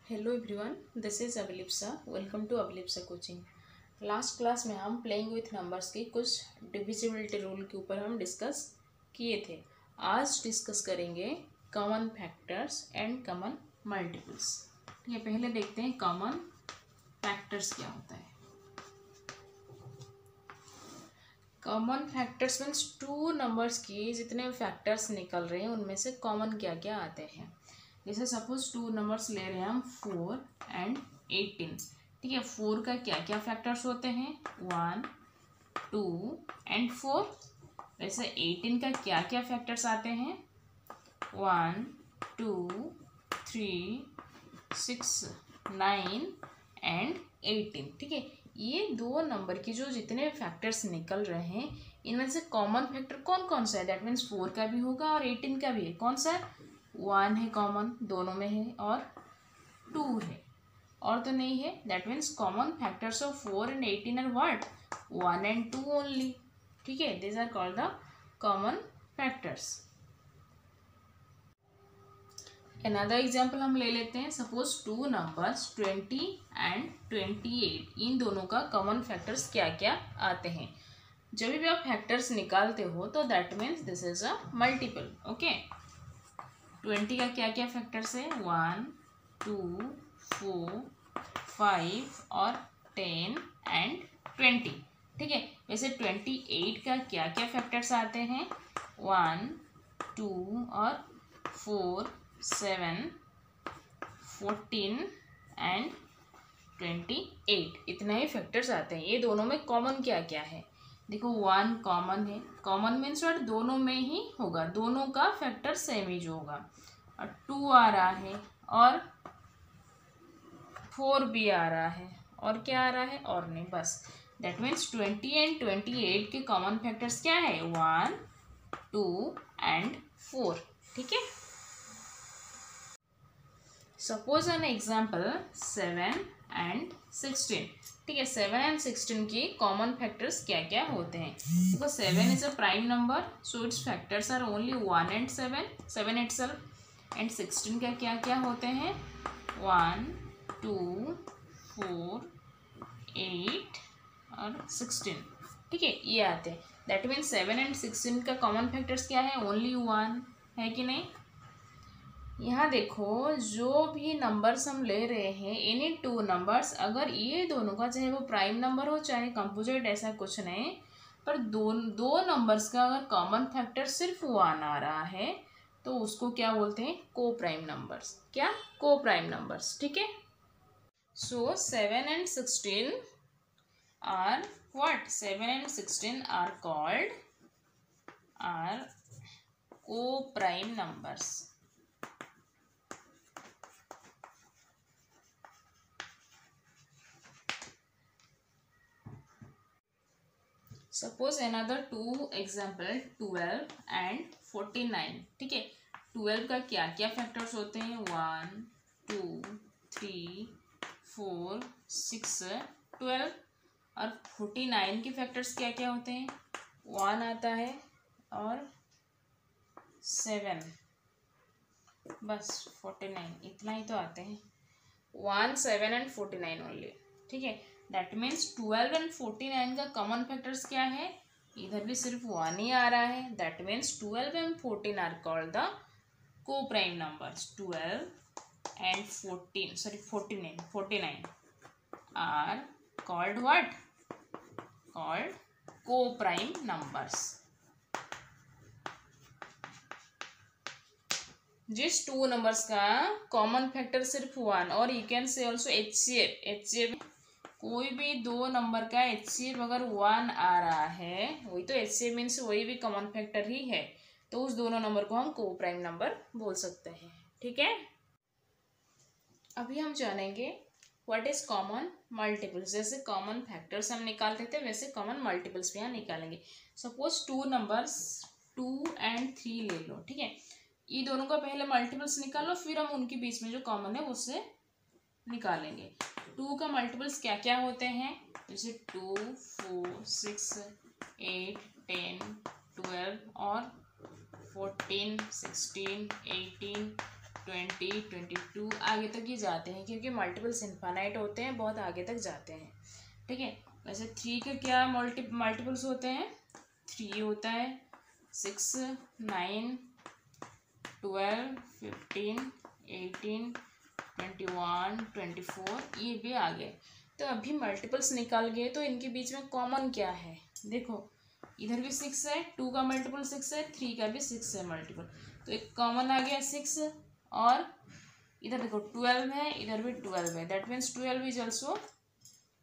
Hello everyone, this is Abhilipsa. Welcome to Abhilipsa coaching. Last class में हम playing with numbers की कुछ डिविजिबिलिटी रूल के ऊपर हम डिस्कस किए थे। आज डिस्कस करेंगे common factors and common multiples. ये पहले देखते हैं कॉमन फैक्टर्स क्या होता है। Common factors means two numbers की जितने फैक्टर्स निकल रहे हैं उनमें से कॉमन क्या क्या आते हैं। जैसे सपोज टू नंबर्स ले रहे हैं हम 4 एंड 18। ठीक है, 4 का क्या क्या फैक्टर्स होते हैं 1, 2 एंड 4। वैसे 18 का क्या क्या फैक्टर्स आते हैं 1, 2, 3, 6, 9 एंड 18। ठीक है, ये दो नंबर की जो जितने फैक्टर्स निकल रहे हैं इनमें से कॉमन फैक्टर कौन कौन सा है। दैट मीन्स 4 का भी होगा और 18 का भी है। कौन सा है 1 है, कॉमन दोनों में है, और 2 है और तो नहीं है। That means common factors of 4 and 18 are what 1 and 2 only. ठीक है, this are called the common factors. Another example हम ले लेते हैं। सपोज टू नंबर्स 20 एंड 28, इन दोनों का कॉमन फैक्टर्स क्या क्या आते हैं। जब भी आप फैक्टर्स निकालते हो तो that means this is a multiple. Okay, 20 का क्या क्या फैक्टर्स है 1, 2, 4, 5 और 10 एंड 20। ठीक है, वैसे 28 का क्या क्या फैक्टर्स आते हैं 1, 2 और 4, 7, 14 एंड 28। इतना ही फैक्टर्स आते हैं। ये दोनों में कॉमन क्या क्या है देखो। 1 कॉमन है, कॉमन मीन्स व्हाट दोनों में ही होगा, दोनों का फैक्टर सेम ही जो होगा। और 2 आ रहा है और 4 भी आ रहा है और क्या आ रहा है और नहीं, बस। दैट मीन्स 20 एंड 28 के कॉमन फैक्टर्स क्या है 1, 2 एंड 4। ठीक है, सपोज एन एग्जाम्पल 7 एंड 16। ठीक है, 7 एंड 16 की कॉमन फैक्टर्स क्या क्या होते हैं देखो। 7 is a prime number, so its factors are only 1 and 7 itself. And 16 का क्या क्या होते हैं 1, 2, 4, 8 और 16। ठीक है, ये आते हैं। दैट मीन्स 7 एंड 16 का कॉमन फैक्टर्स क्या है ओनली 1 है कि नहीं। यहाँ देखो, जो भी नंबर्स हम ले रहे हैं एनी टू नंबर्स, अगर ये दोनों का चाहे वो प्राइम नंबर हो चाहे कंपोजिट, ऐसा कुछ नहीं, पर दो नंबर्स का अगर कॉमन फैक्टर सिर्फ 1 आ रहा है तो उसको क्या बोलते हैं को प्राइम नंबर्स। क्या को प्राइम नंबर्स। ठीक है, so 7 and 16 are what 7 and 16 are called are co prime numbers. Suppose another two example 12 and 49। ठीक है, 12 का क्या क्या फैक्टर्स होते हैं 1, 2, 3, 4, 6, 12। और 49 के फैक्टर्स क्या क्या होते हैं 1 आता है और 7, बस 49 इतना ही तो आते हैं 1, 7 एंड 49 ओनली। ठीक है, दैट मीन्स 12 एंड 49 का कॉमन फैक्टर्स क्या है, इधर भी सिर्फ 1 ही आ रहा है। That means 12 and 14 are called the co prime numbers. 12 and 49 are called what called co prime numbers. जिस टू नंबर्स का कॉमन फैक्टर सिर्फ 1, और you can say also HCF कोई भी दो नंबर का HCF अगर 1 आ रहा है, वही तो HCF मीन्स वही भी कॉमन फैक्टर ही है, तो उस दोनों नंबर को हम को प्राइम नंबर बोल सकते हैं। ठीक है, अभी हम जानेंगे व्हाट इज कॉमन मल्टीपल्स। जैसे कॉमन फैक्टर्स हम निकालते थे वैसे कॉमन मल्टीपल्स भी यहाँ निकालेंगे। सपोज टू नंबर्स 2 एंड 3 ले लो। ठीक है, ये दोनों का पहले मल्टीपल्स निकालो, फिर हम उनके बीच में जो कॉमन है उससे निकालेंगे। 2 का मल्टीपल्स क्या क्या होते हैं जैसे 2, 4, 6, 8, 10, 12 और 14, 16, 18, 20, 22 आगे तक ही जाते हैं, क्योंकि मल्टीपल्स इनफाइनाइट होते हैं, बहुत आगे तक जाते हैं। ठीक है, वैसे 3 के क्या मल्टीपल्स होते हैं? 3 होता है, 6, 9, 12, 15, 18, 21, 24, ये भी आ गए। तो अभी मल्टीपल्स निकाल गए, तो इनके बीच में कॉमन क्या है? देखो इधर भी 6 है, 2 का मल्टीपल 6 है, 3 का भी 6 है मल्टीपल, तो एक कॉमन आ गया 6। और इधर देखो 12 है, इधर भी 12 है, that means 12 is also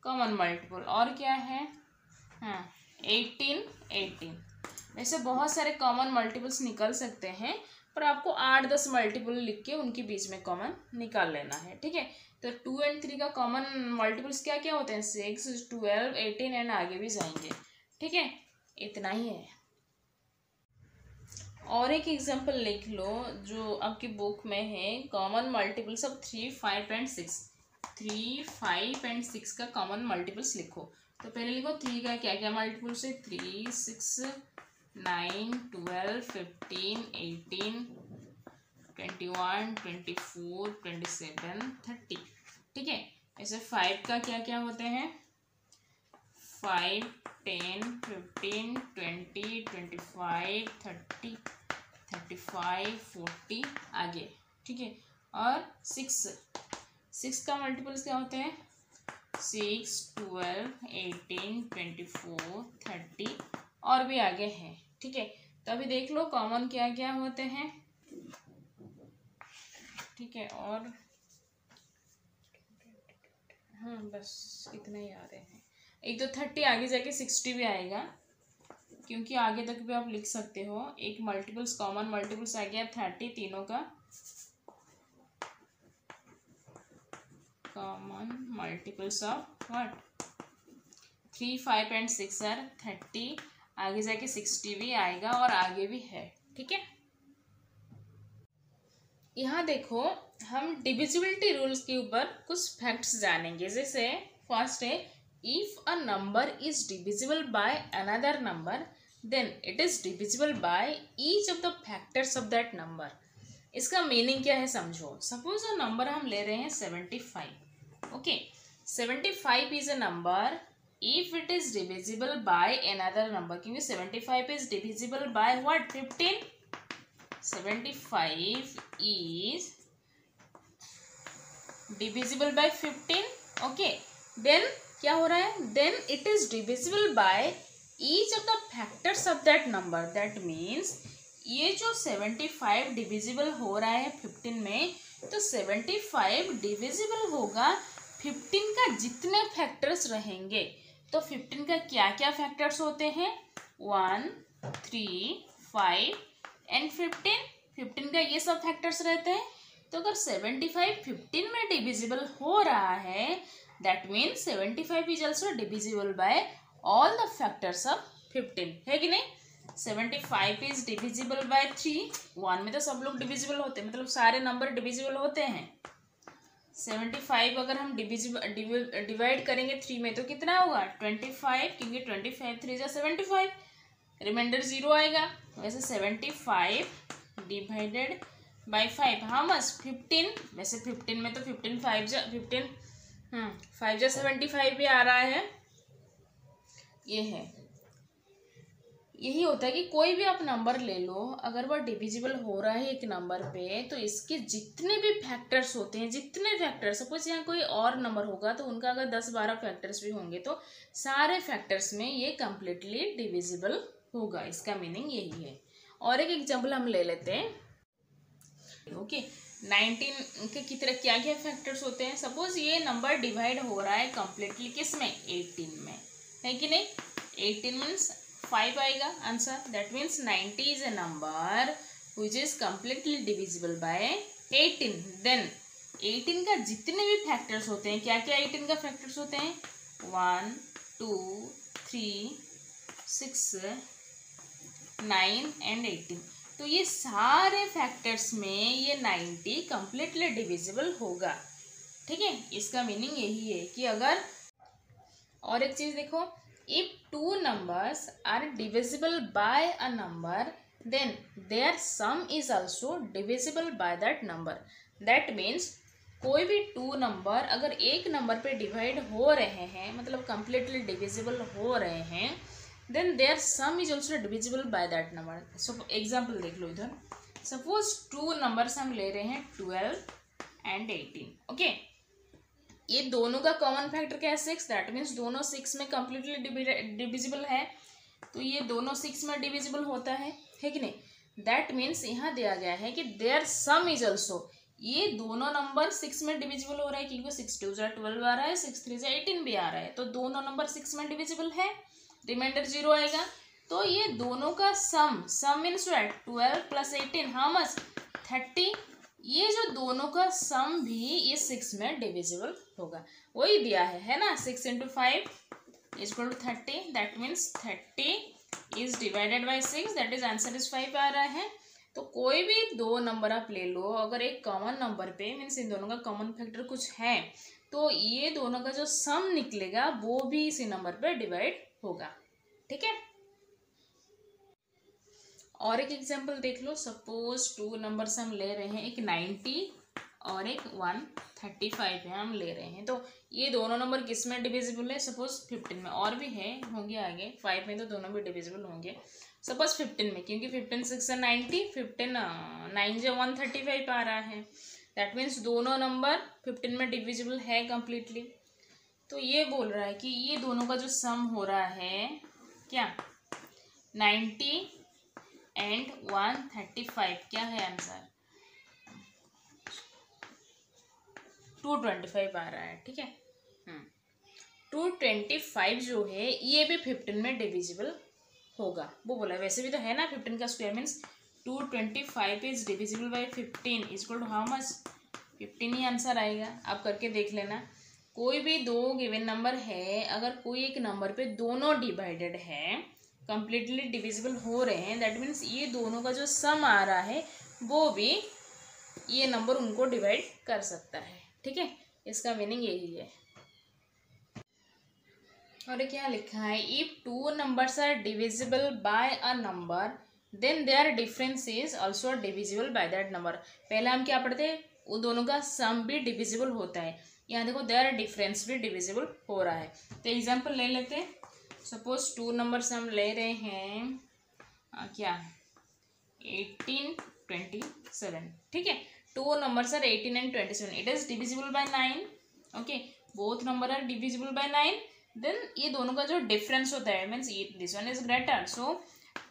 common multiple. और क्या है? हाँ 18, 18। वैसे बहुत सारे कॉमन मल्टीपल्स निकल सकते हैं, पर आपको 8-10 मल्टीपल लिख के उनके बीच में कॉमन निकाल लेना है। ठीक है, तो 2 और 3 का कॉमन मल्टीपल्स क्या क्या होते हैं? 6, 12, 18 एंड आगे भी जाएंगे। ठीक है, इतना ही है। और एक एग्जांपल लिख लो जो आपकी बुक में है, common multiples of 3, 5 and 6। 3, 5 and 6 का कॉमन मल्टीपल्स लिखो। तो पहले लिखो 3 का क्या क्या मल्टीपल्स है? 3, 6, 9, 12, 15, 18, 21, 24, 27, 30। ठीक है, ऐसे 5 का क्या क्या होते हैं? 5, 10, 15, 20, 25, 30, 35, 40 आगे। ठीक है, और 6 का मल्टीपल्स क्या होते हैं? 6, 12, 18, 24, 30 और भी आगे हैं। ठीक है, तो अभी देख लो कॉमन क्या क्या होते हैं। ठीक है, और हाँ बस इतना ही आ रहे हैं। एक तो 30 आगे जाके 60 भी आएगा, क्योंकि आगे तक भी आप लिख सकते हो। एक मल्टीपल्स कॉमन मल्टीपल्स आ गया 30, तीनों का common multiples of what? 3, 5 and 6 are 30, आगे जाके 60 भी आएगा और आगे भी है। ठीक है, यहाँ देखो हम डिविजिबिलिटी रूल्स के ऊपर कुछ फैक्ट्स जानेंगे। जैसे फर्स्ट है, if a number is divisible by another number then it is divisible by each of the factors of that number. इसका मीनिंग क्या है समझो। सपोज अ नंबर हम ले रहे हैं 75। Okay, 75 is a number if it is divisible by another number, क्योंकि 75 is divisible by what? 15। 75 is divisible by 15. Okay, then क्या हो रहा है? Then it is divisible by each of the factors of that number. That means ये जो 75 divisible हो रहा है 15 में, तो 75 डिविजिबल होगा 15 का जितने फैक्टर्स रहेंगे। तो 15 का क्या क्या फैक्टर्स होते हैं? 1, 3, 5 एंड 15 का ये सब फैक्टर्स रहते हैं। तो अगर 75 15 में डिविजिबल हो रहा है, that means 75 is also divisible bye all the factors of 15, है कि नहीं? 75 इज डिविजिबल बाय 3, 1 में तो सब लोग डिविजिबल होते हैं, मतलब सारे नंबर डिविजिबल होते हैं। 75 अगर हम डिवाइड करेंगे 3 में तो कितना होगा? 25, क्योंकि 25 3 जा 75, रिमाइंडर 0 आएगा। वैसे 75 डिवाइडेड बाय 5 हाउ मच? 15। वैसे 15 में तो 15 5 जा 75 भी आ रहा है। ये है, यही होता है कि कोई भी आप नंबर ले लो, अगर वह डिविजिबल हो रहा है एक नंबर पे, तो इसके जितने भी फैक्टर्स होते हैं, जितने फैक्टर्स, सपोज यहाँ कोई और नंबर होगा तो उनका अगर 10-12 फैक्टर्स भी होंगे, तो सारे फैक्टर्स में ये कम्प्लीटली डिविजिबल होगा। इसका मीनिंग यही है। और एक एग्जांपल हम ले लेते हैं। ओके, 19 के की तरह क्या क्या फैक्टर्स होते हैं। सपोज ये नंबर डिवाइड हो रहा है कम्प्लीटली किस में? 18 में, है कि नहीं? 18 मीन्स 5 आएगा answer. That means 90 is a number which is completely divisible by 18। Then 18 का जितने भी फैक्टर्स होते हैं, क्या क्या 18 का फैक्टर्स होते हैं? 1, 2, 3, 6, 9 एंड 18। तो ये सारे फैक्टर्स में ये 90 कम्प्लीटली डिविजिबल होगा। ठीक है, इसका मीनिंग यही है कि अगर, और एक चीज देखो, if 2 numbers are divisible by a number then their sum is also divisible by that number. That means कोई भी टू नंबर अगर एक नंबर पे डिवाइड हो रहे हैं, मतलब कंप्लीटली डिविजिबल हो रहे हैं, then their sum is also divisible by that number. So example देख लो इधर. सपोज टू नंबर्स हम ले रहे हैं 12 एंड 18. ओके, ये दोनों का कॉमन फैक्टर क्या है 6. दैट मीन्स दोनों 6 में कंप्लीटली डिविजिबल है, तो ये दोनों 6 में डिविजिबल होता है कि नहीं. दैट मीन्स यहाँ दिया गया है कि देयर सम इज ऑल्सो, ये दोनों नंबर 6 में डिविजिबल हो रहा है क्योंकि 6 2 12 आ रहा है, 6 3 18 भी आ रहा है, तो दोनों नंबर 6 में डिविजिबल है, रिमाइंडर 0 आएगा. तो ये दोनों का सम मीन्स 12 प्लस 18 हाउ मच 30. ये जो दोनों का सम भी ये 6 में डिविजिबल होगा, वही दिया है ना. 6 × 5 is equal to 30. That means 30 is divided by 6, that is answer is 5 आ रहा है. तो कोई भी दो नंबर आप ले लो, अगर एक कॉमन नंबर पे मीन्स इन दोनों का कॉमन फैक्टर कुछ है, तो ये दोनों का जो सम निकलेगा वो भी इसी नंबर पे डिवाइड होगा. ठीक है. और एक एग्जांपल देख लो. सपोज टू नंबर्स हम ले रहे हैं, एक 90 और एक 135 है हम ले रहे हैं. तो ये दोनों नंबर किस में डिविजिबल है. सपोज 15 में, और भी है होंगे आगे. 5 में तो दोनों भी डिविजिबल होंगे. सपोज 15 में, क्योंकि 15 6 है 90, 15 9 जो 135 आ रहा है. दैट मीन्स दोनों नंबर 15 में डिविजिबल है कंप्लीटली. तो ये बोल रहा है कि ये दोनों का जो सम हो रहा है क्या 90 एंड 135, क्या है आंसर 225 आ रहा है. ठीक है. 225 जो है ये भी 15 में डिविजिबल होगा, वो बोला. वैसे भी तो है ना 15 का square means 225 is divisible by 15 is equal to how much 15 ही आंसर आएगा. आप करके देख लेना. कोई भी दो गिवन नंबर है, अगर कोई एक नंबर पे दोनों डिवाइडेड है, कंप्लीटली डिविजिबल हो रहे हैं, दैट मीन्स ये दोनों का जो सम आ रहा है वो भी ये नंबर उनको डिवाइड कर सकता है. ठीक है, इसका मीनिंग यही है. और क्या लिखा है, if two numbers are divisible by a number then their difference is also divisible by that number. पहले हम क्या पढ़ते हैं, उन दोनों का सम भी डिविजिबल होता है. यहाँ देखो देयर डिफरेंस भी डिविजिबल हो रहा है. तो एग्जांपल ले लेते हैं. सपोज टू नंबर्स हम ले रहे हैं क्या 18 27. ठीक है, two numbers are 18 and 27. It is divisible by 9. Okay, both number are divisible by 9. Then ये दोनों का जो डिफरेंस होता है means this one is greater. So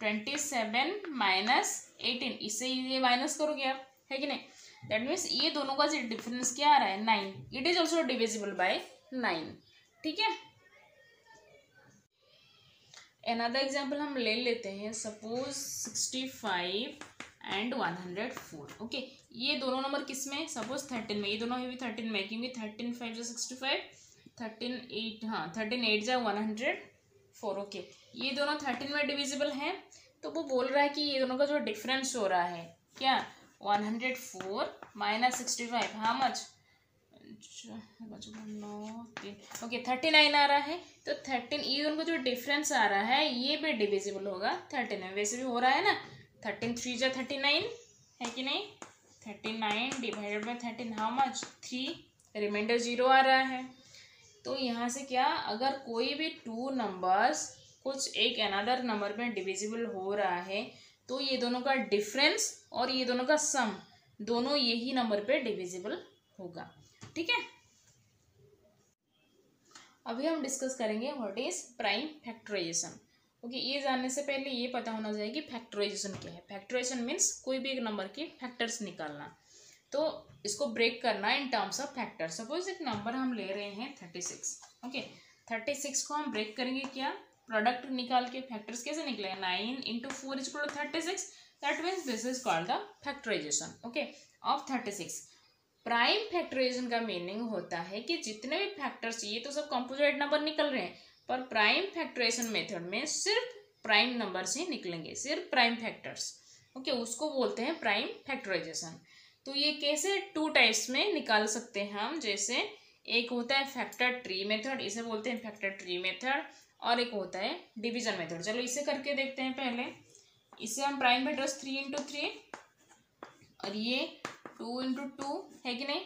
27 minus 18, इससे ये माइनस करोगे आप, है कि नहीं. दैट मीन्स ये दोनों का जो डिफरेंस क्या आ रहा है 9. It is also divisible by 9. ठीक है. अनदर एग्जाम्पल हम ले लेते हैं. Suppose 65 and 104. ओके, ये दोनों नंबर किस में, सपोज 13 में. ये दोनों है भी 13 में, क्योंकि 13 5 65, 13 8 हाँ 13 8 जा 104. ओके, ये दोनों 13 में डिविजिबल हैं. तो वो बोल रहा है कि ये दोनों का जो डिफरेंस हो रहा है क्या 104 माइनस 65 हाउ मच ओके 39 आ रहा है. तो 13 ये दोनों का जो डिफरेंस आ रहा है ये भी डिविजिबल होगा 13 में. वैसे भी हो रहा है ना, 13 3 जा 39 है कि नहीं. 39 divided by 13 how much 3, reminder 0 आ रहा है. तो यहाँ से क्या, अगर कोई भी टू नंबर्स कुछ एक अनदर नंबर में डिविजिबल हो रहा है, तो ये दोनों का डिफरेंस और ये दोनों का सम दोनों यही नंबर पे डिविजिबल होगा. ठीक है. अभी हम डिस्कस करेंगे what is prime factorization. Okay, ये जानने से पहले ये पता होना चाहिए कि फैक्टराइजेशन क्या है. फैक्टराइजेशन मीन्स कोई भी एक नंबर की फैक्टर्स निकालना, तो इसको ब्रेक करना in terms of factor. Suppose एक नंबर हम ले रहे हैं 36. ओके, 36 को हम ब्रेक करेंगे क्या, प्रोडक्ट निकाल के. फैक्टर्स कैसे निकलेगा 9 × 4 is equal to 36. That means this is called the factorization okay of 36. Prime factorization का मीनिंग होता है कि जितने भी फैक्टर्स, ये तो सब कंपोजिट नंबर निकल रहे हैं, पर प्राइम फैक्टराइजेशन मेथड में सिर्फ प्राइम नंबर्स ही निकलेंगे, सिर्फ प्राइम फैक्टर्स. ओके, उसको बोलते हैं प्राइम फैक्टराइजेशन. तो ये कैसे टू टाइप्स में निकाल सकते हैं हम. जैसे एक होता है फैक्टर ट्री मेथड, इसे बोलते हैं फैक्टर ट्री मेथड, और एक होता है डिवीजन मेथड. चलो इसे करके देखते हैं. पहले इससे हम प्राइम फैक्टर्स 3 इंटू 3 और ये 2 इंटू 2 है कि नहीं,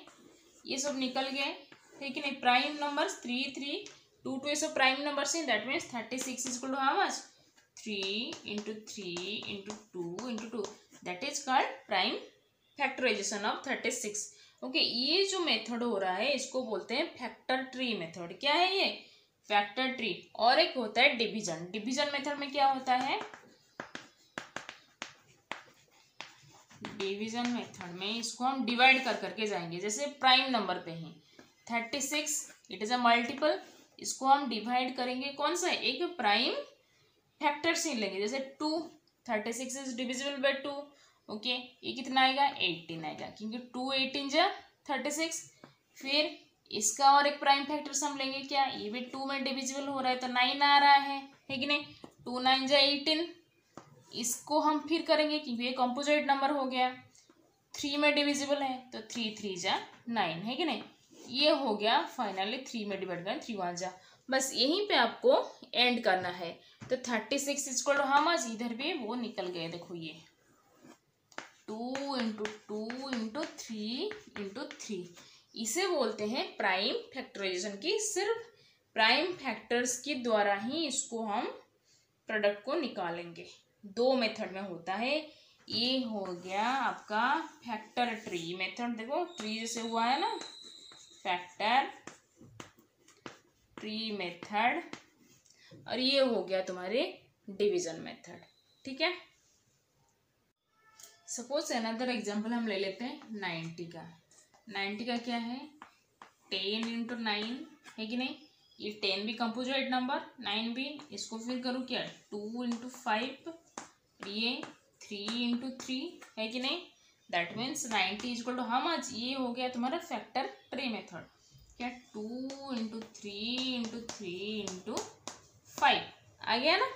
ये सब निकल गए है कि नहीं। प्राइम नंबर्स 3 3 2 2 ये सब प्राइम नंबर्स हैं। That means 36 is equal to how much 3 into 3 into 2 into 2 that is called prime factorization of 36। Okay, ये जो मेथड हो रहा है इसको बोलते हैं फैक्टर ट्री मेथड। क्या है ये? Factor tree. और एक होता है डिवीजन। डिवीजन मेथड में क्या होता है? डिवीजन मेथड में इसको हम डिवाइड कर करके जाएंगे। जैसे प्राइम नंबर पे ही 36 इट इज अ मल्टीपल, इसको हम डिवाइड करेंगे कौन सा? एक प्राइम फैक्टर से लेंगे। जैसे 2 36 इज डिविजिबल बाय 2। ओके, ये कितना आएगा? 18 आएगा, क्योंकि 2 18 जा 36। फिर इसका और एक प्राइम फैक्टर हम लेंगे क्या? ये भी 2 में डिविजिबल हो रहा है तो 9 आ रहा है कि नहीं। 2 9 जा 18। इसको हम फिर करेंगे क्योंकि ये कंपोजिट नंबर हो गया। 3 में डिविजिबल है तो 3 3 जा 9 है कि नहीं। ये हो गया फाइनली 3 में डिवाइड करें 3 1 जा। बस यहीं पे आपको एंड करना है। तो 36 इक्वल टू हाउ मच? इधर भी वो निकल गए, देखो ये 2 इंटू 2 इंटू 3 इंटू 3। इसे बोलते हैं प्राइम फैक्टराइजेशन की। सिर्फ प्राइम फैक्टर्स के द्वारा ही इसको हम प्रोडक्ट को निकालेंगे। 2 मेथड में होता है। ये हो गया आपका फैक्टर ट्री मेथड। देखो ट्री जैसे हुआ है ना, फैक्टर ट्री मेथड। और ये हो गया तुम्हारे डिवीजन मेथड। ठीक है। सपोज अनदर एग्जांपल हम ले लेते हैं 90 का। 90 का क्या है? 10 इंटू 9 है कि नहीं। ये 10 भी कंपोजिट नंबर, 9 भी। इसको फिर करूँ क्या? 2 इंटू 5, ये 3 इंटू 3 है कि नहीं। That means 90 is equal to how much? ये हो गया तुम्हारा फैक्टर ट्री मेथड। क्या? 2 इंटू 3 इंटू 3 इंटू 5 आ गया ना।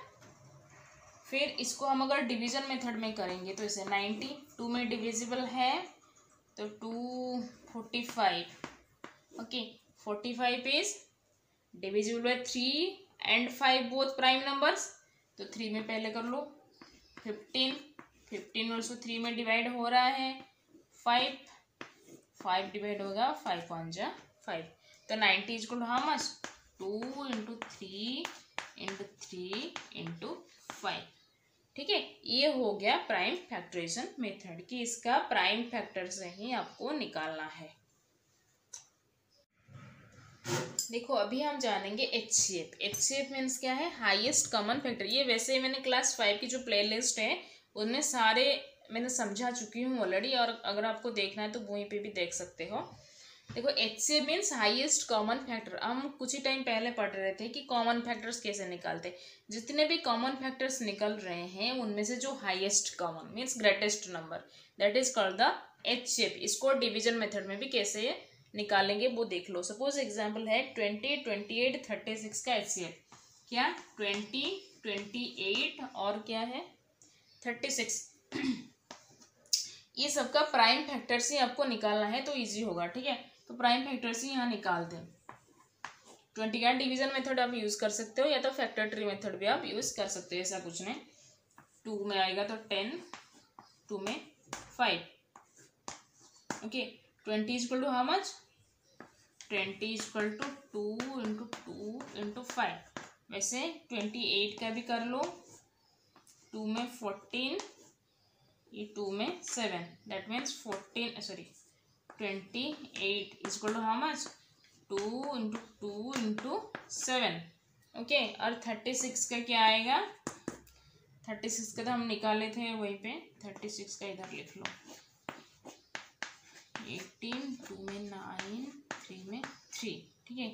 फिर इसको हम अगर डिवीजन मेथड में करेंगे तो इसे 90 2 में डिविजिबल है तो 2 45। Okay, 45 is divisible bye 3 and 5 both prime numbers. तो 3 में पहले कर लो। 15 ऑल्सो 3 में डिवाइड हो रहा है। 5 डिवाइड होगा 5 1 जा 5। तो 90 is equal to how much? 2 into 3 into 3 into 5। ठीक है। ये हो गया प्राइम फैक्टराइजेशन मेथड की। इसका प्राइम फैक्टर से ही आपको निकालना है। देखो अभी हम जानेंगे HCF। HCF मीन्स क्या है? Highest common factor. ये वैसे ही मैंने क्लास 5 की जो प्लेलिस्ट है उनमें सारे मैंने समझा चुकी हूँ ऑलरेडी, और अगर आपको देखना है तो वहीं पे भी देख सकते हो। देखो HCF means highest common factor. हम कुछ ही टाइम पहले पढ़ रहे थे कि कॉमन फैक्टर्स कैसे निकालते। जितने भी कॉमन फैक्टर्स निकल रहे हैं उनमें से जो highest common means greatest number, that is called the HCF। इसको डिवीजन मेथड में भी कैसे निकालेंगे वो देख लो। सपोज एग्जाम्पल है 20 28 36 का HCF। क्या? 20 28 और क्या है 36। ये सबका प्राइम फैक्टर्स ही आपको निकालना है तो इजी होगा। ठीक है, तो प्राइम फैक्टर्स ही यहाँ निकालते हैं। 20 का डिवीजन मेथड आप यूज कर सकते हो या तो फैक्टर ट्री मेथड भी आप यूज कर सकते हो। ऐसा कुछ नहीं। 2 में आएगा तो 10, 2 में 5। Okay, 20 is equal to how much? 20 is equal to 2 into 2 into 5। वैसे 28 का भी कर लो। 2 में 14, ये 2 में 7। That means 28 is equal to how much? 2 into 2 into 7। Okay, और 36 का क्या आएगा? 36 का तो हम निकाले थे वहीं पे। 36 का इधर लिख लो। 18, 2 में 9, 3 में 3। ठीक है,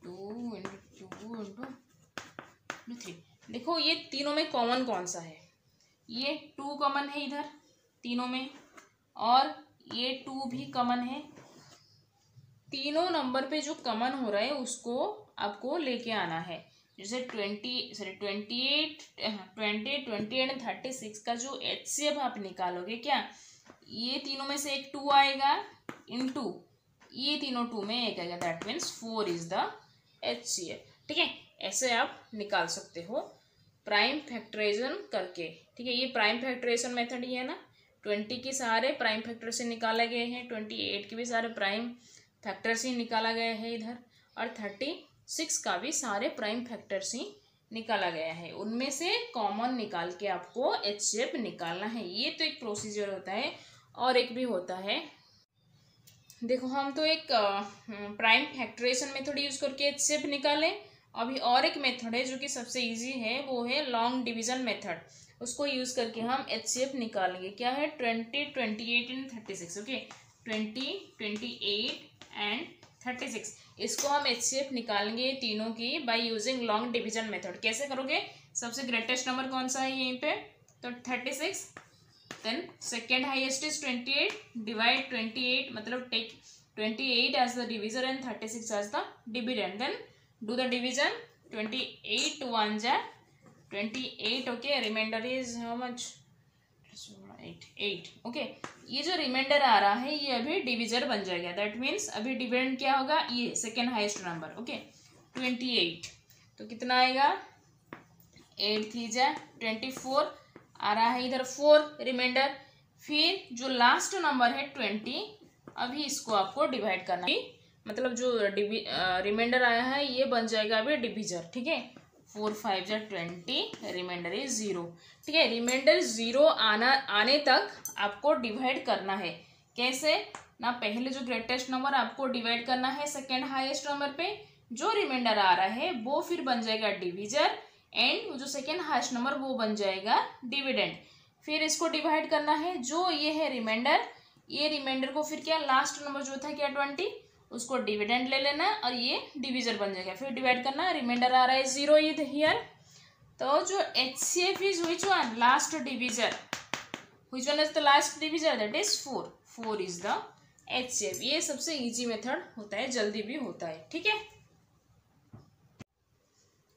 2 इंटू 2 इंटू 3। देखो ये तीनों में कॉमन कौन सा है? ये 2 कॉमन है इधर तीनों में, और ये 2 भी कॉमन है। तीनों नंबर पे जो कॉमन हो रहा है उसको आपको लेके आना है। जैसे 20 एंड 36 का जो HCF आप निकालोगे क्या? ये तीनों में से एक 2 आएगा इनटू ये तीनों 2 में एक आएगा। That means 4 is the HCF। ठीक है, ऐसे आप निकाल सकते हो। प्राइम फैक्टराइजेशन करके, ठीक है। ये प्राइम फैक्टराइजेशन मेथड ही है ना, 20 के सारे प्राइम फैक्टर से निकाले गए हैं, 28 के भी सारे प्राइम फैक्टर से निकाला गया है इधर, और 36 का भी सारे प्राइम फैक्टर से निकाला गया है। उनमें से कॉमन निकाल के आपको HCF निकालना है। ये तो एक प्रोसीजर होता है, और एक भी होता है, देखो हम तो एक प्राइम फैक्टराइजेशन मेथड यूज करके HCF निकालें। अभी और एक मेथड है जो कि सबसे इजी है, वो है लॉन्ग डिवीजन मेथड। उसको यूज करके हम HCF निकालेंगे। क्या है, 20, 28 एंड 36। ओके, 20, 28 एंड 36, इसको हम HCF निकालेंगे तीनों की by using long division method. कैसे करोगे, सबसे ग्रेटेस्ट नंबर कौन सा है यहीं पे, तो 36, then second highest is 28, divide 28, मतलब take 28 as the divisor and 36 as the dividend, then do the division, 28 to 1 जा 28, okay, remainder is how much, 8, okay। ये जो रिमाइंडर आ रहा है ये अभी डिविजर बन जाएगा, दैट मीन्स अभी डिविडेंड क्या होगा, ये सेकेंड हाईएस्ट नंबर, ओके, 28, तो कितना आएगा, 8 3 जा 24 आ रहा है इधर, 4 रिमाइंडर, फिर जो लास्ट नंबर है 20, अभी इसको आपको डिवाइड करना है, मतलब जो रिमाइंडर आया है ये बन जाएगा अभी डिविजर, ठीक है। 4 5 जा 20, रिमाइंडर इज 0, ठीक है। रिमाइंडर 0 आने तक आपको डिवाइड करना है। कैसे ना, पहले जो ग्रेटेस्ट नंबर आपको डिवाइड करना है सेकेंड हाईएस्ट नंबर पे, जो रिमाइंडर आ रहा है वो फिर बन जाएगा डिविजर, एंड जो सेकेंड हाईएस्ट नंबर वो बन जाएगा डिविडेंड। फिर इसको डिवाइड करना है, जो ये है रिमाइंडर, ये रिमाइंडर को फिर क्या, लास्ट नंबर जो था क्या 20, उसको डिविडेंड ले लेना और ये डिविजर बन जाएगा, फिर डिवाइड करना, रिमाइंडर आ रहा है 0 हियर, तो जो HCF is which one, last divisor, which one is the last divisor, that is 4 is the HCF। ये सबसे इजी मेथड होता है, जल्दी भी होता है, ठीक है।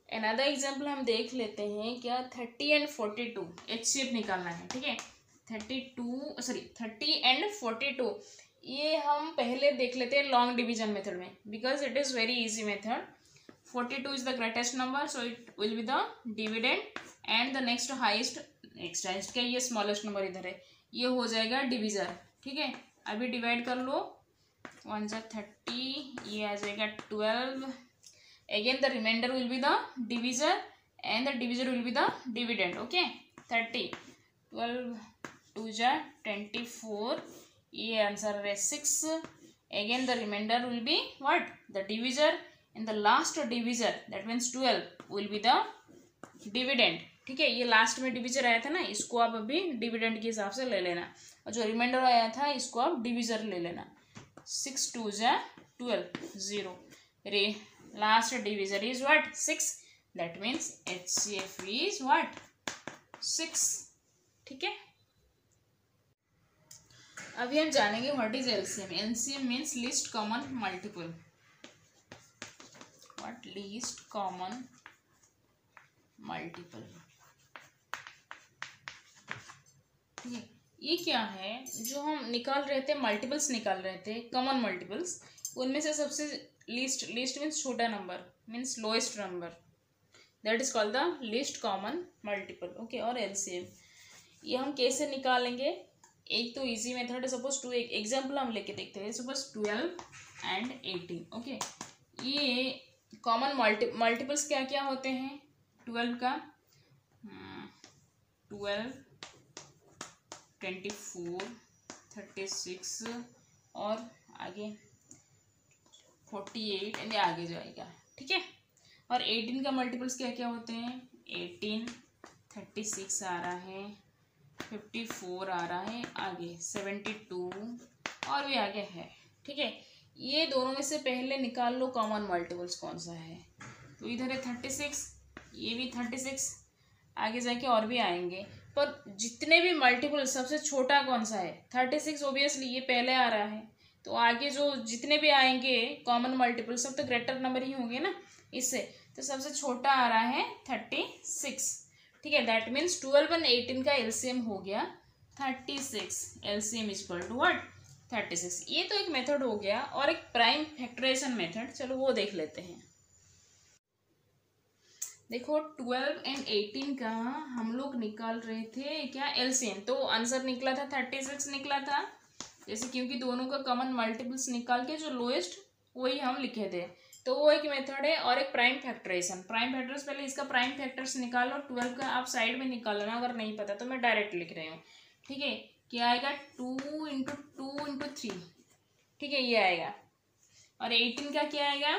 अनदर एग्जाम्पल हम देख लेते हैं, क्या 30 एंड 42 HCF निकालना है, ठीक है। 30 एंड 42, ये हम पहले देख लेते हैं लॉन्ग डिवीजन मेथड में, because it is very easy method. 42 is the greatest number, so it will be the dividend, and the next highest क्या, ये स्मॉलेस्ट नंबर इधर है, ये हो जाएगा डिविजर, ठीक है। अभी डिवाइड कर लो, 1 जा 30, ये आ जाएगा 12, again the remainder will be the divisor and the divisor will be the dividend, okay। 30, 12 2 जा 24, ये आंसर है 6, again the remainder will be what, the divisor, and the last divisor, that means 12 will be the dividend, ठीक है। ये last में divisor आया था ना, इसको आप अभी डिविडेंड के हिसाब से ले लेना, और जो रिमाइंडर आया था इसको आप डिविजर ले लेना। 6 2 जा 12, 0, रे last divisor is what, 6, that means HCF is what, 6, ठीक है। अभी हम जानेंगे what is LCM। LCM means least common multiple, what least common multiple, ठीक है। ये क्या है, जो हम निकाल रहे थे, मल्टीपल्स निकाल रहे थे, कॉमन मल्टीपल्स, उनमें से सबसे लीस्ट मीन्स छोटा number, means lowest number, that is called the least common multiple, okay. और LCM ये हम कैसे निकालेंगे, एक तो इजी मेथड है, सपोज टू, एक एग्जांपल हम लेके देखते हैं, सपोज 12 एंड 18, ओके। ये कॉमन मल्टीपल्स क्या क्या होते हैं 12 का, 12, 24, 36 और आगे 48 एंड आगे जाएगा, ठीक है। और 18 का मल्टीपल्स क्या क्या होते हैं, 18, 36 आ रहा है, 54 आ रहा है, आगे 72 और भी आगे है, ठीक है। ये दोनों में से पहले निकाल लो कॉमन मल्टीपल्स कौन सा है, तो इधर है 36, ये भी 36, आगे जाके और भी आएंगे, पर जितने भी मल्टीपल सबसे छोटा कौन सा है, 36, ओबियसली ये पहले आ रहा है, तो आगे जो जितने भी आएंगे कॉमन मल्टीपल सब तो ग्रेटर नंबर ही होंगे ना इससे, तो सबसे छोटा आ रहा है 36, ठीक है। दैट मीन्स 12 और 18 का LCM हो गया 36, LCM is equal to what, 36। ये तो एक मेथड हो गया, और एक प्राइम फैक्टराइजेशन मेथड, चलो वो देख लेते हैं। देखो 12 एंड 18 का हम लोग निकाल रहे थे क्या एलसीएम, तो आंसर निकला था 36 निकला था। जैसे क्योंकि दोनों का कॉमन मल्टीपल्स निकाल के जो लोएस्ट वही हम लिखे थे, तो वो एक मेथड है। और एक प्राइम फैक्टराइजेशन, प्राइम फैक्टर्स पहले इसका प्राइम फैक्टर्स निकालो। 12 का आप साइड में निकाल लेना अगर नहीं पता तो, मैं डायरेक्ट लिख रही हूँ। ठीक है, क्या आएगा 2 इंटू 2 इंटू 3, ठीक है ये आएगा। और 18 का क्या आएगा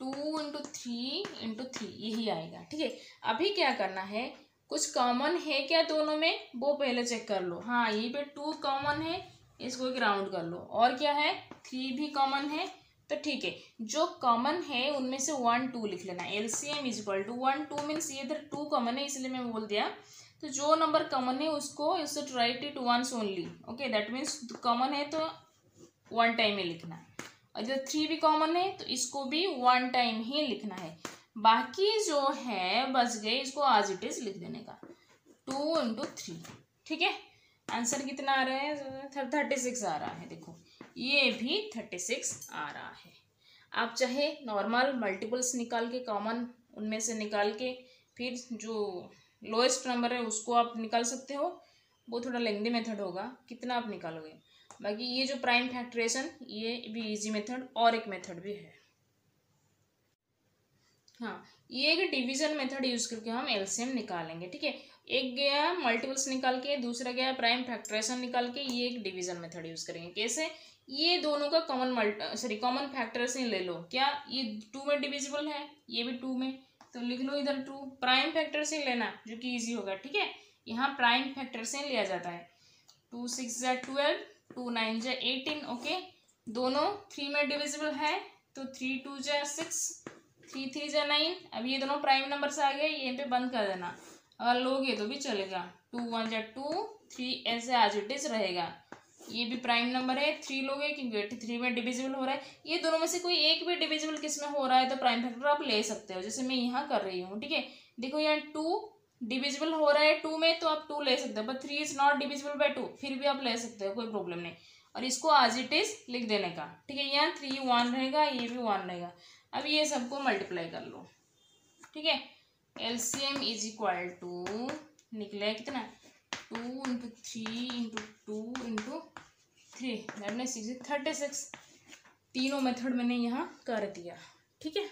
2 इंटू 3 इंटू 3, यही आएगा। ठीक है, अभी क्या करना है, कुछ कॉमन है क्या दोनों में वो पहले चेक कर लो। हाँ यहीं पे 2 कॉमन है, इसको एक राउंड कर लो। और क्या है 3 भी कॉमन है, तो ठीक है जो कॉमन है उनमें से 1 2 लिख लेना। LCM is equal to 1 2 means ये इधर 2 कॉमन है इसलिए मैं बोल दिया। तो जो नंबर कॉमन है उसको you should write it once only. Okay, that means common है तो 1 टाइम में लिखना है। और जब 3 भी कॉमन है तो इसको भी 1 टाइम ही लिखना है। बाकी जो है बच गए इसको आज इट इज लिख देने का 2 इंटू 3। ठीक है, आंसर कितना आ रहा है 36 आ रहा है। देखो ये भी 36 आ रहा है। आप चाहे नॉर्मल मल्टीपल्स निकाल के कॉमन उनमें से निकाल के फिर जो लोएस्ट नंबर है उसको आप निकाल सकते हो, वो थोड़ा लेंथी मेथड होगा, कितना आप निकालोगे। बाकी ये जो प्राइम फैक्टराइजेशन ये भी इजी मेथड, और एक मेथड भी है। हाँ ये एक डिवीजन मेथड यूज करके हम एलसीएम निकालेंगे। ठीक है, एक गया मल्टीपल्स निकाल के, दूसरा गया प्राइम फैक्टराइजेशन निकाल के, ये एक डिवीजन मेथड यूज करेंगे। कैसे, ये दोनों का कॉमन फैक्टराइजेशन ले लो। क्या ये 2 में डिविजिबल है, ये भी 2 में, तो लिख लो इधर 2। प्राइम फैक्टराइजेशन लेना जो कि इजी होगा। ठीक है, यहाँ प्राइम फैक्टराइजेशन लिया जाता है। 2 6 जा 12, 2 9 जा 18। ओके, दोनों 3 में डिविजिबल है तो 3 2 जा 6, 3 3 जा 9। अब ये दोनों प्राइम नंबर से आ गए, यहीं पे बंद कर देना। अगर लोगे तो भी चलेगा, 2 1 जा 2, 3 ऐसे आज इट इज रहेगा। ये भी प्राइम नंबर है, 3 लोगे क्योंकि 83 में डिविजिबल हो रहा है। ये दोनों में से कोई एक भी डिविजिबल किस में हो रहा है तो प्राइम फैक्टर आप ले सकते हो, जैसे मैं यहाँ कर रही हूँ। ठीक है, देखो यहाँ 2 डिविजिबल हो रहा है 2 में तो आप 2 ले सकते हो, but 3 is not divisible by 2, फिर भी आप ले सकते हो, कोई प्रॉब्लम नहीं। और इसको आज इट इज लिख देने का। ठीक है, यहाँ 3 1 रहेगा, ये भी 1 रहेगा। अब ये सबको मल्टीप्लाई कर लो। ठीक है, एलसीएम इज इक्वल टू निकला है कितना 2 into 3 into 2 into 3, that means 36। तीनों मेथड मैंने यहाँ कर दिया। ठीक है,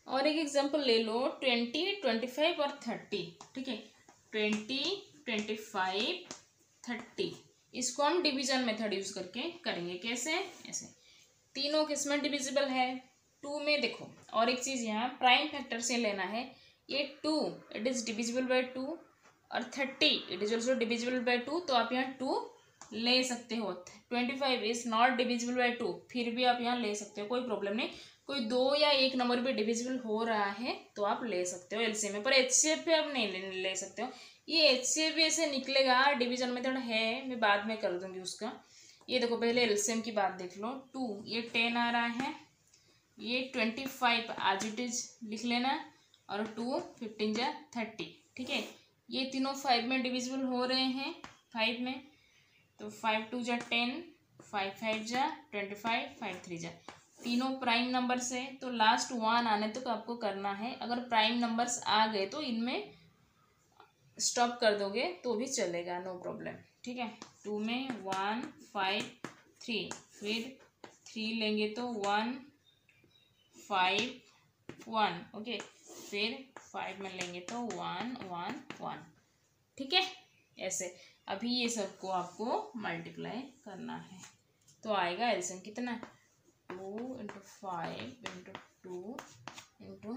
और एक एग्जांपल ले लो 20 25 और 30। ठीक है, 20 25 30 इसको हम डिवीजन मेथड यूज करके करेंगे। कैसे, ऐसे तीनों किसमें डिविजिबल है 2 में। देखो और एक चीज यहाँ प्राइम फैक्टर से लेना है। ये 2 इट इज डिविजिबल बाय 2 और 30 it is also divisible bye 2, तो आप यहाँ 2 ले सकते हो। 25 इज नॉट डिविजिबल बाय 2, फिर भी आप यहाँ ले सकते हो, कोई प्रॉब्लम नहीं। कोई 2 या 1 नंबर भी डिविजिबल हो रहा है तो आप ले सकते हो एलसीएम में, पर एचसीएफ पे आप नहीं ले सकते हो। ये एचसीएफ भी ऐसे निकलेगा, डिवीजन मेथड है, मैं बाद में कर दूंगी उसका। ये देखो पहले एलसीएम की बात देख लो। 2 ये 10 आ रहा है, ये 25 आज इट इज लिख लेना, और 2 15 जा 30। ठीक है, ये तीनों 5 में डिविजिबल हो रहे हैं 5 में, तो 5 2 जा 10, 5 5 जा 25, 5 3 जा, तीनों प्राइम नंबर्स है तो लास्ट 1 आने तक आपको करना है। अगर प्राइम नंबर्स आ गए तो इनमें स्टॉप कर दोगे तो भी चलेगा, नो प्रॉब्लम। ठीक है, 2 में 1 5 3, फिर 3 लेंगे तो 1 5 1। ओके, फिर 5 में लेंगे तो 1 1 1। ठीक है, ऐसे अभी ये सबको आपको मल्टीप्लाई करना है तो आएगा एलसीएम कितना 2 इंटू 5 इंटू 2 इंटू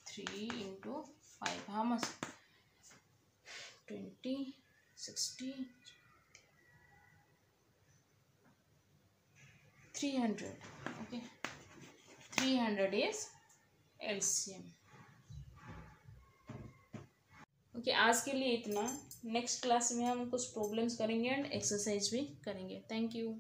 3 इंटू 5, हाँ मस 20 60 300। Okay, 300 is LCM. ओके, आज के लिए इतना। नेक्स्ट क्लास में हम कुछ प्रॉब्लम्स करेंगे एंड एक्सरसाइज भी करेंगे। Thank you.